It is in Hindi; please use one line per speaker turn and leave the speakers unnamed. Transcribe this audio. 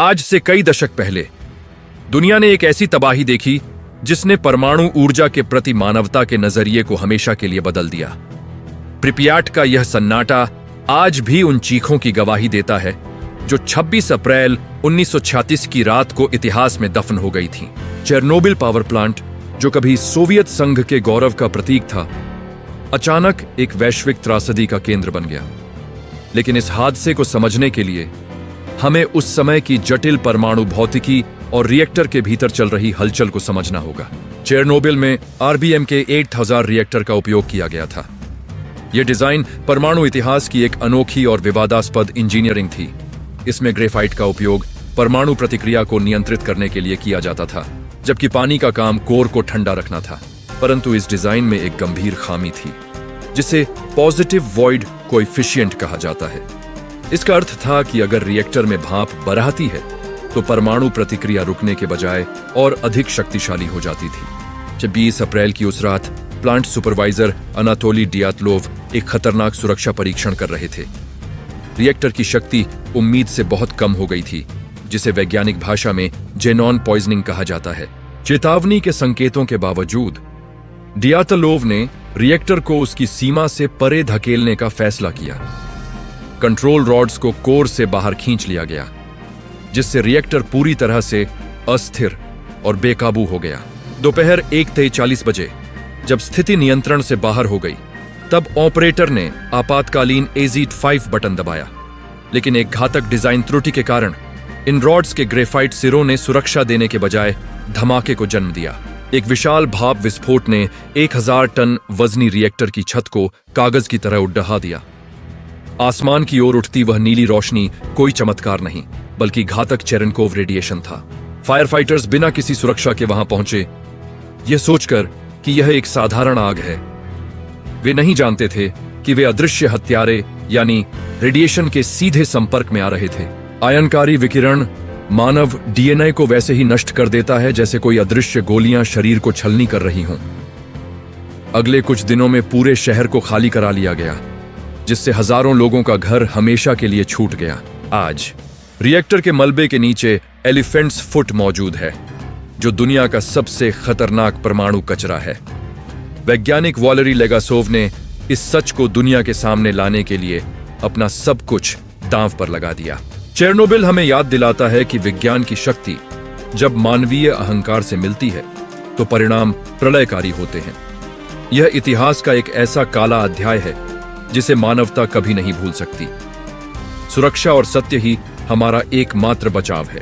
आज से कई दशक पहले दुनिया ने एक ऐसी तबाही देखी जिसने परमाणु ऊर्जा के प्रति मानवता के नजरिए को हमेशा के लिए बदल दिया। प्रिपियाट का यह सन्नाटा आज भी उन चीखों की गवाही देता है जो 26 अप्रैल 1936 की रात को इतिहास में दफन हो गई थी। चेरनोबिल पावर प्लांट, जो कभी सोवियत संघ के गौरव का प्रतीक था, अचानक एक वैश्विक त्रासदी का केंद्र बन गया। लेकिन इस हादसे को समझने के लिए हमें उस समय की जटिल परमाणु भौतिकी और रिएक्टर के भीतर चल रही हलचल को समझना होगा। चेरनोबिल में आरबीएम के 8000 रिएक्टर का उपयोग किया गया था। यह डिजाइन परमाणु इतिहास की एक अनोखी और विवादास्पद इंजीनियरिंग थी। इसमें ग्रेफाइट का उपयोग परमाणु प्रतिक्रिया को नियंत्रित करने के लिए किया जाता था, जबकि पानी का काम कोर को ठंडा रखना था। परंतु इस डिजाइन में एक गंभीर खामी थी, जिसे पॉजिटिव वॉइड कोएफिशिएंट कहा जाता है। इसका अर्थ था कि अगर रिएक्टर में भाप बरहती है तो परमाणु प्रतिक्रिया रुकने के बजाय और अधिक शक्तिशाली हो जाती थी। 26 अप्रैल की उस रात प्लांट सुपरवाइजर अनातोली डियातलोव एक खतरनाक सुरक्षा परीक्षण कर रहे थे। रिएक्टर की शक्ति उम्मीद से बहुत कम हो गई थी, जिसे वैज्ञानिक भाषा में जेनॉन पॉइजनिंग कहा जाता है। चेतावनी के संकेतों के बावजूद डियातलोव ने रिएक्टर को उसकी सीमा से परे धकेलने का फैसला किया। कंट्रोल रॉड्स को कोर से बाहर खींच लिया गया, जिससे रिएक्टर पूरी तरह से अस्थिर और बेकाबू हो गया। दोपहर 1:40 बजे जब स्थिति नियंत्रण से बाहर हो गई, तब ऑपरेटर ने आपातकालीन एग्जिट 5 बटन दबाया। लेकिन एक घातक डिजाइन त्रुटि के कारण इन रॉड्स के ग्रेफाइट सिरों ने सुरक्षा देने के बजाय धमाके को जन्म दिया। एक विशाल भाप विस्फोट ने 1000 टन वजनी रिएक्टर की छत को कागज की तरह उड़हा दिया। आसमान की ओर उठती वह नीली रोशनी कोई चमत्कार नहीं, बल्कि घातक चेरनकोव रेडिएशन था। फायर फाइटर्स बिना किसी सुरक्षा के वहां पहुंचे, यह सोचकर कि यह एक साधारण आग है। वे नहीं जानते थे कि वे अदृश्य हत्यारे यानी रेडिएशन के सीधे संपर्क में आ रहे थे। आयनकारी विकिरण मानव डीएनए को वैसे ही नष्ट कर देता है जैसे कोई अदृश्य गोलियां शरीर को छलनी कर रही हों। अगले कुछ दिनों में पूरे शहर को खाली करा लिया गया, जिससे हजारों लोगों का घर हमेशा के लिए छूट गया। आज रिएक्टर के मलबे के नीचे एलिफेंट्स फुट मौजूद है, जो दुनिया का सबसे खतरनाक परमाणु कचरा है। वैज्ञानिक वैलेरी लेगासोव ने इस सच को दुनिया के सामने लाने के लिए अपना सब कुछ दांव पर लगा दिया। चेरनोबिल हमें याद दिलाता है कि विज्ञान की शक्ति जब मानवीय अहंकार से मिलती है तो परिणाम प्रलयकारी होते हैं। यह इतिहास का एक ऐसा काला अध्याय है जिसे मानवता कभी नहीं भूल सकती। सुरक्षा और सत्य ही हमारा एकमात्र बचाव है।